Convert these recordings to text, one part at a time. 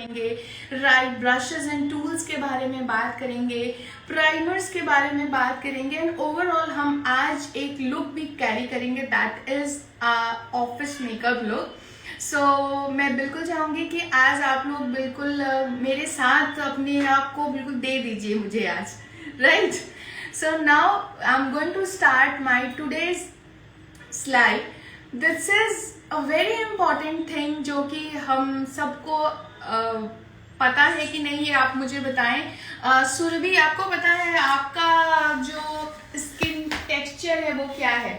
करेंगे, right brushes and tools के बारे में बात करेंगे, प्राइमर्स के बारे में बात करेंगे एंड ओवरऑल हम आज एक लुक भी कैरी करेंगे that is office makeup look. So मैं बिल्कुल चाहूँगी कि आज आप लोग बिल्कुल मेरे साथ अपने आप को बिल्कुल दे दीजिए मुझे आज, right. So now I'm going to start my today's slide. This is a very important thing जो कि हम सबको पता है कि नहीं, ये आप मुझे बताएं। सुरभि, आपको पता है आपका जो स्किन टेक्सचर है वो क्या है?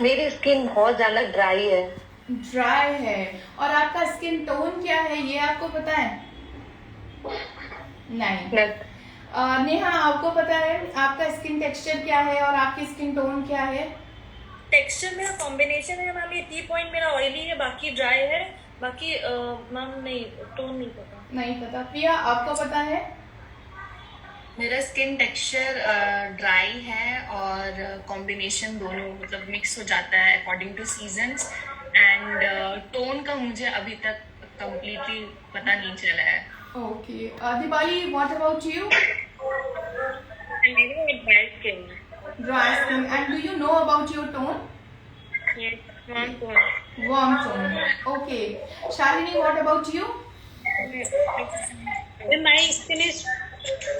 मेरी स्किन बहुत ज्यादा ड्राई है। ड्राई है। और आपका स्किन टोन क्या है, ये आपको पता है? नहीं। नेहा, आपको पता है आपका स्किन टेक्सचर क्या है और आपकी स्किन टोन क्या है? टेक्सचर मेरा कॉम्बिनेशन है मैम, ये टी पॉइंट मेरा ऑयली है, बाकी ड्राई है, बाकी मैम नहीं, टोन नहीं पता। नहीं पता। प्रिया, आपको पता है? मेरा स्किन टेक्सचर ड्राई है और कॉम्बिनेशन दोनों मतलब मिक्स हो जाता है according two seasons and tone का मुझे अभी तक कंप्लीटली पता नहीं चला है। Okay. Deepali, what about you? Dry skin. Dry skin. And do you know about your tone? Warm tone. Okay. Shalini, what about you? My skin is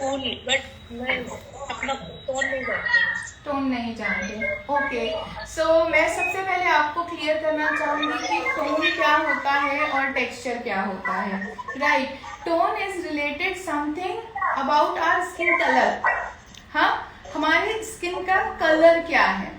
cool but मैं अपना टोन नहीं जानती। टोन नहीं जानते। ओके। सो मैं सबसे पहले आपको क्लियर करना चाहूंगी कि टोन क्या होता है और टेक्सचर क्या होता है, right. Tone is related something about our skin colour. हाँ, हमारी स्किन का कलर क्या है,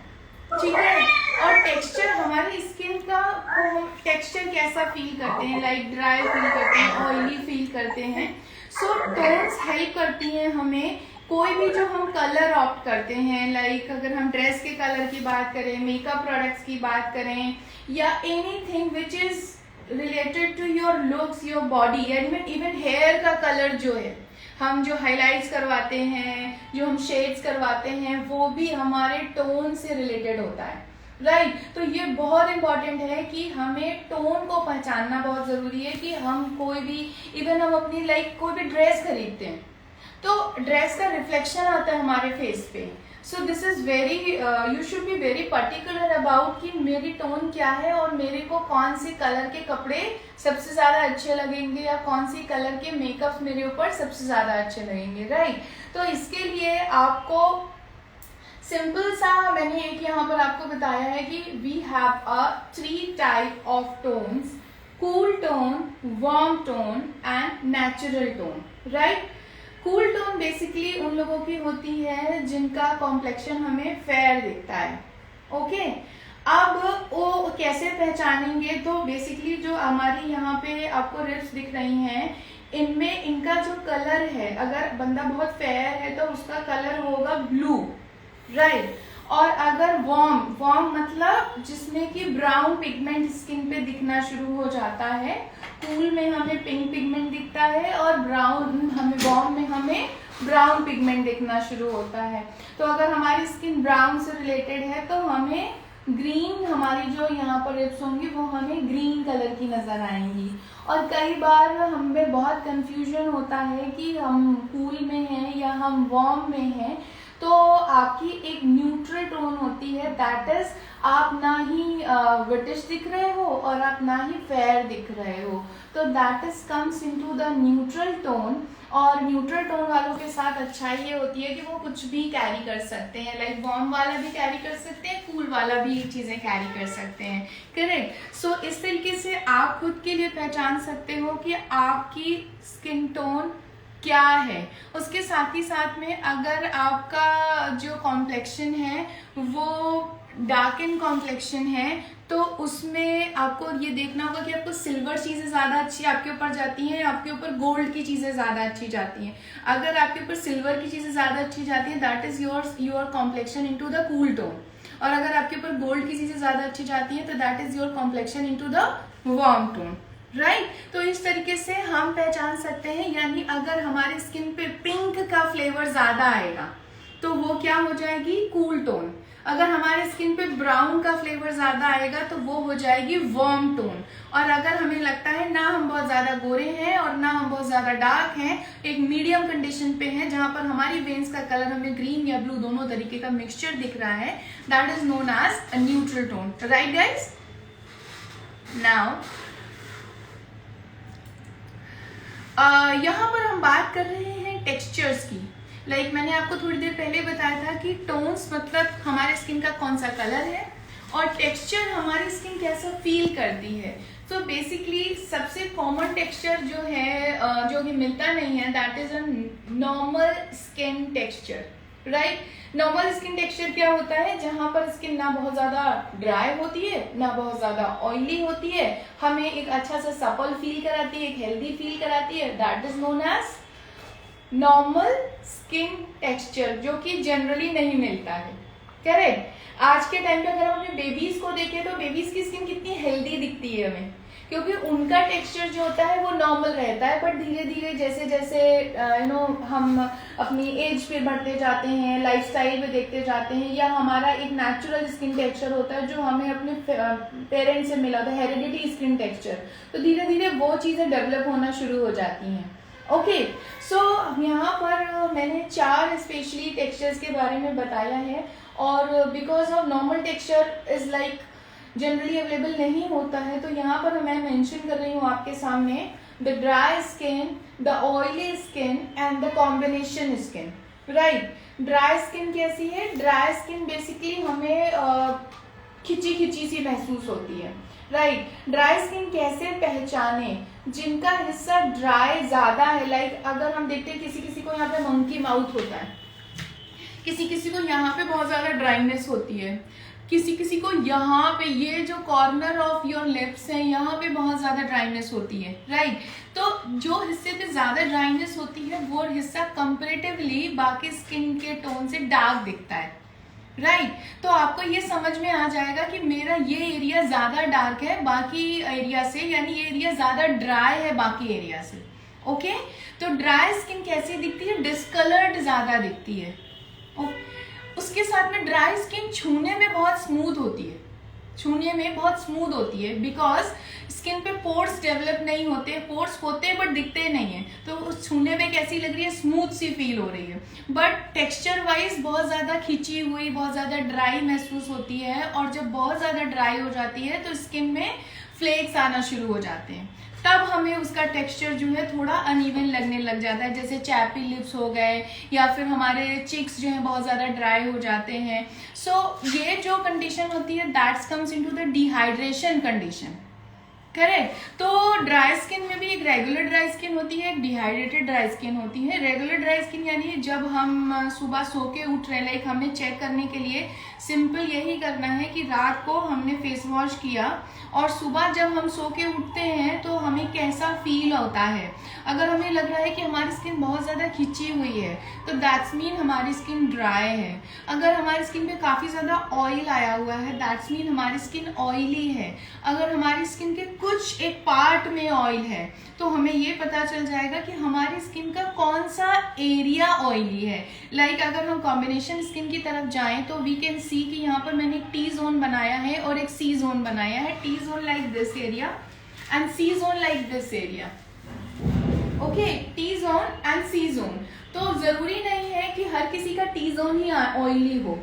ठीक है। और टेक्सचर, हमारी स्किन का हम टेक्सचर कैसा फील करते हैं, लाइक ड्राई फील करते हैं, ऑयली फील करते हैं। सो टोन्स हेल्प करती हैं हमें कोई भी जो हम कलर ऑप्ट करते हैं, लाइक अगर हम ड्रेस के कलर की बात करें, मेकअप प्रोडक्ट्स की बात करें, या anything which is related to your looks, your body, even hair का कलर जो है, हम जो हाइलाइट्स करवाते हैं, जो हम शेड्स करवाते हैं, वो भी हमारे टोन से रिलेटेड होता है, राइट। तो ये बहुत इंपॉर्टेंट है कि हमें टोन को पहचानना बहुत जरूरी है कि हम कोई भी, इवन हम अपनी लाइक कोई भी ड्रेस खरीदते हैं तो ड्रेस का रिफ्लेक्शन आता है हमारे फेस पे। So this is very, you should be very particular about कि मेरी टोन क्या है और मेरे को कौन सी कलर के कपड़े सबसे ज्यादा अच्छे लगेंगे या कौन सी कलर के मेकअप मेरे ऊपर सबसे ज्यादा अच्छे लगेंगे, राइट। तो इसके लिए आपको सिंपल सा मैंने एक यहाँ पर आपको बताया है कि we have a 3 type of tones, cool tone, warm tone and natural tone, right. Cool tone basically उन लोगों की होती है जिनका कॉम्प्लेक्शन हमें फेयर दिखता है, ओके। अब वो कैसे पहचानेंगे, तो बेसिकली जो हमारी यहाँ पे आपको रिब्स दिख रही हैं, इनमें इनका जो कलर है, अगर बंदा बहुत फेयर है तो उसका कलर होगा ब्लू, राइट। और अगर वार्म मतलब जिसमें कि ब्राउन पिगमेंट स्किन पे दिखना शुरू हो जाता है, कूल में हमें पिंक पिगमेंट दिखता है और वार्म में हमें ब्राउन पिगमेंट दिखना शुरू होता है। तो अगर हमारी स्किन ब्राउन से रिलेटेड है तो हमें ग्रीन, हमारी जो यहाँ पर रिब्स होंगी वो हमें ग्रीन कलर की नजर आएंगी। और कई बार हमें बहुत कंफ्यूजन होता है कि हम कूल में हैं या हम वार्म में हैं, तो आपकी एक न्यूट्रल टोन होती है, दैट इज आप ना ही विटिश दिख रहे हो और आप ना ही फेयर दिख रहे हो, तो that is comes into the neutral tone. और न्यूट्रल टोन वालों के साथ अच्छाई ये होती है कि वो कुछ भी कैरी कर सकते हैं, लाइक वार्म वाला भी कैरी कर सकते हैं, कूल वाला भी चीजें कैरी कर सकते हैं, करेक्ट। सो इस तरीके से आप खुद के लिए पहचान सकते हो कि आपकी स्किन टोन क्या है। उसके साथ ही साथ में अगर आपका जो कॉम्प्लेक्शन है वो डार्क इन कॉम्प्लेक्शन है तो उसमें आपको ये देखना होगा कि आपको सिल्वर चीजें ज्यादा अच्छी आपके ऊपर जाती हैं, आपके ऊपर गोल्ड की चीजें ज्यादा अच्छी जाती हैं। अगर आपके ऊपर सिल्वर की चीजें ज्यादा अच्छी जाती हैं, that is your complexion into the cool tone. और अगर आपके ऊपर गोल्ड की चीजें ज्यादा अच्छी जाती हैं तो that is your complexion into the warm tone, right. तो इस तरीके से हम पहचान सकते हैं, यानी अगर हमारे स्किन पे पिंक का फ्लेवर ज्यादा आएगा तो वो क्या हो जाएगी, कूल टोन। अगर हमारे स्किन पे ब्राउन का फ्लेवर ज्यादा आएगा तो वो हो जाएगी वार्म टोन। और अगर हमें लगता है ना हम बहुत ज्यादा गोरे हैं और ना हम बहुत ज्यादा डार्क हैं, एक मीडियम कंडीशन पे हैं जहां पर हमारी वेन्स का कलर हमें ग्रीन या ब्लू दोनों तरीके का मिक्सचर दिख रहा है, that is known as a neutral tone. Right guys? Now यहाँ पर हम बात कर रहे हैं टेक्सचर्स की। लाइक मैंने आपको थोड़ी देर पहले बताया था कि टोन्स मतलब हमारे स्किन का कौन सा कलर है और टेक्सचर हमारी स्किन कैसा फील करती है। तो बेसिकली सबसे कॉमन टेक्सचर जो है जो कि मिलता नहीं है, that is a normal skin texture. Right? Normal skin texture क्या होता है? जहां पर स्किन ना बहुत ज्यादा ड्राई होती है ना बहुत ज्यादा ऑयली होती है, हमें एक अच्छा सा सपल फील कराती है, एक हेल्दी फील कराती है, that is known as normal skin texture, जो कि जनरली नहीं मिलता है। करेक्ट? आज के टाइम पे अगर हम अपने बेबीज को देखें तो बेबीज की स्किन कितनी हेल्दी दिखती है हमें, क्योंकि उनका टेक्सचर जो होता है वो नॉर्मल रहता है। बट धीरे धीरे जैसे जैसे हम अपनी एज पे बढ़ते जाते हैं, लाइफस्टाइल पे देखते जाते हैं, या हमारा एक नेचुरल स्किन टेक्सचर होता है जो हमें अपने पेरेंट्स से मिला था, हेरिडिटी स्किन टेक्सचर, तो धीरे धीरे वो चीजें डेवलप होना शुरू हो जाती हैं। ओके, सो यहाँ पर मैंने 4 स्पेशली टेक्सचर्स के बारे में बताया है, और because of normal texture is like generally available नहीं होता है, तो यहाँ पर मैं मेंशन कर रही हूँ आपके सामने the dry skin, the oily skin and the combination skin. Right? Dry skin कैसी है? ड्राई स्किन बेसिकली हमें खिंची खिंची सी महसूस होती है। राइट? ड्राई स्किन कैसे पहचाने? जिनका हिस्सा ड्राई ज्यादा है, लाइक अगर हम देखते हैं किसी किसी को यहाँ पे मंकी माउथ होता है, किसी किसी को यहाँ पे बहुत ज्यादा ड्राइनेस होती है, किसी किसी को यहाँ पे ये जो कॉर्नर ऑफ योर लिप्स है यहाँ पे बहुत ज्यादा ड्राइनेस होती है। राइट? तो जो हिस्से पे ज्यादा ड्राइनेस होती है वो हिस्सा कंपैरेटिवली बाकी स्किन के टोन से डार्क दिखता है। राइट? तो आपको ये समझ में आ जाएगा कि मेरा ये एरिया ज्यादा डार्क है बाकी एरिया से, यानी ये एरिया ज्यादा ड्राई है बाकी एरिया से। ओके? तो ड्राई स्किन कैसी दिखती है? डिस्कलर्ड ज्यादा दिखती है। उसके साथ में ड्राई स्किन छूने में बहुत स्मूथ होती है, छूने में बहुत स्मूथ होती है, बिकॉज स्किन पे पोर्स डेवलप नहीं होते, पोर्स होते हैं बट दिखते नहीं है, तो उस छूने में कैसी लग रही है? स्मूथ सी फील हो रही है। बट टेक्सचर वाइज बहुत ज्यादा खिंची हुई, बहुत ज्यादा ड्राई महसूस होती है, और जब बहुत ज्यादा ड्राई हो जाती है तो स्किन में फ्लेक्स आना शुरू हो जाते हैं, तब हमें उसका टेक्सचर जो है थोड़ा अनइवन लगने लग जाता है, जैसे चैपी लिप्स हो गए, या फिर हमारे चिक्स जो है बहुत ज़्यादा ड्राई हो जाते हैं। सो ये जो कंडीशन होती है that's comes into the dehydration condition. Correct? तो ड्राई स्किन में भी एक रेगुलर ड्राई स्किन होती है, एक डिहाइड्रेटेड ड्राई स्किन होती है। रेगुलर ड्राई स्किन यानी जब हम सुबह सो के उठ रहे, लाइक हमें चेक करने के लिए सिंपल यही करना है कि रात को हमने फेस वॉश किया और सुबह जब हम सो के उठते हैं तो हमें कैसा फील होता है। अगर हमें लग रहा है कि हमारी स्किन बहुत ज़्यादा खिंची हुई है तो दैट्स मीन हमारी स्किन ड्राई है। अगर हमारी स्किन पे काफ़ी ज़्यादा ऑयल आया हुआ है दैट्स मीन हमारी स्किन ऑयली है। अगर हमारी स्किन के कुछ एक पार्ट में ऑयल है तो हमें ये पता चल जाएगा कि हमारी स्किन का कौन सा एरिया ऑयली है। लाइक अगर हम कॉम्बिनेशन स्किन की तरफ जाएं तो वी कैन सी कि यहाँ पर मैंने एक टी जोन बनाया है और एक सी जोन बनाया है। T zone like this area and C zone like this area. Okay, T zone and C zone. तो जरूरी नहीं है कि हर किसी का टी जोन ही ऑयली हो,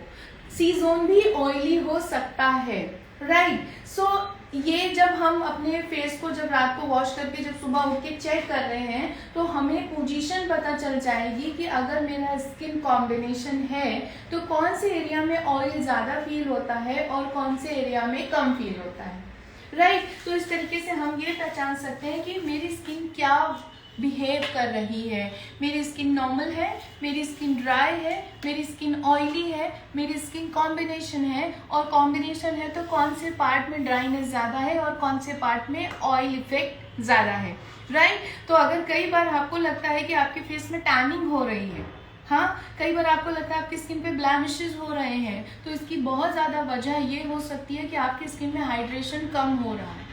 सी जोन भी ऑयली हो सकता है। राइट? सो ये जब हम अपने फेस को जब रात को वॉश करके जब सुबह उठ के चेक कर रहे हैं तो हमें पोजीशन पता चल जाएगी कि अगर मेरा स्किन कॉम्बिनेशन है तो कौन से एरिया में ऑयल ज़्यादा फील होता है और कौन से एरिया में कम फील होता है। राइट? तो इस तरीके से हम ये पहचान सकते हैं कि मेरी स्किन क्या बिहेव कर रही है। मेरी स्किन नॉर्मल है, मेरी स्किन ड्राई है, मेरी स्किन ऑयली है, मेरी स्किन कॉम्बिनेशन है, और कॉम्बिनेशन है तो कौन से पार्ट में ड्राइनेस ज़्यादा है और कौन से पार्ट में ऑयल इफेक्ट ज़्यादा है। राइट? तो अगर कई बार आपको लगता है कि आपके फेस में टैनिंग हो रही है, हाँ, कई बार आपको लगता है आपकी स्किन पे ब्लैमिशेस हो रहे हैं, तो इसकी बहुत ज़्यादा वजह ये हो सकती है कि आपकी स्किन में हाइड्रेशन कम हो रहा है।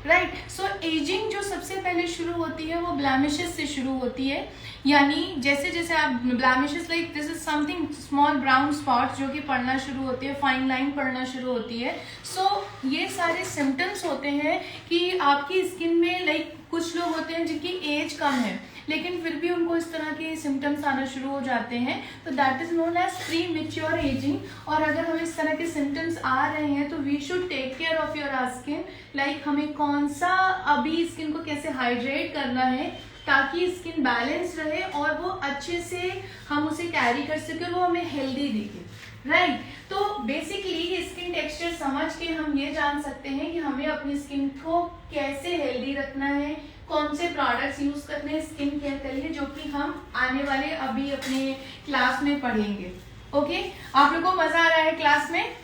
राइट। सो एजिंग जो सबसे पहले शुरू होती है वो ब्लैमिशेस से शुरू होती है, यानी जैसे जैसे आप blemishes like this is something small brown spots जो कि पड़ना शुरू होती है, फाइन लाइन पड़ना शुरू होती है। सो ये सारे सिम्टम्स होते हैं कि आपकी स्किन में लाइक कुछ लोग होते हैं जिनकी एज कम है लेकिन फिर भी उनको इस तरह के सिम्टम्स आना शुरू हो जाते हैं, तो that is known as premature ageing. और अगर हमें इस तरह के सिम्टम्स आ रहे हैं तो we should take care of your skin, like हमें कौन सा अभी स्किन को कैसे हाइड्रेट करना है ताकि स्किन बैलेंस रहे और वो अच्छे से हम उसे कैरी कर सके और वो हमें हेल्दी दिखे, राइट। तो बेसिकली स्किन टेक्सचर समझ के हम ये जान सकते हैं कि हमें अपनी स्किन को कैसे हेल्दी रखना है, कौन से प्रोडक्ट्स यूज करने हैं स्किन केयर के लिए, जो कि हम आने वाले अभी अपने क्लास में पढ़ेंगे। ओके, आप लोगों को मजा आ रहा है क्लास में?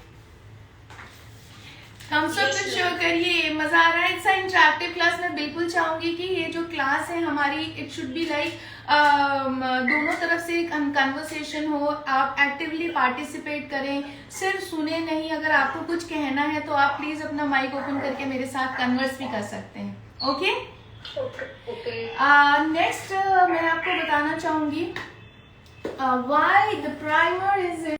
हम सब कुछ शो करिए, मजा आ रहा है। It's interactive class. मैं बिल्कुल चाहूंगी कि ये जो क्लास है हमारी इट शुड बी लाइक दोनों तरफ से कन्वर्सेशन हो, आप एक्टिवली पार्टिसिपेट करें, सिर्फ सुने नहीं। अगर आपको कुछ कहना है तो आप प्लीज अपना माइक ओपन करके मेरे साथ कन्वर्स भी कर सकते हैं। ओके, नेक्स्ट मैं आपको बताना चाहूंगी व्हाई द प्राइमर इज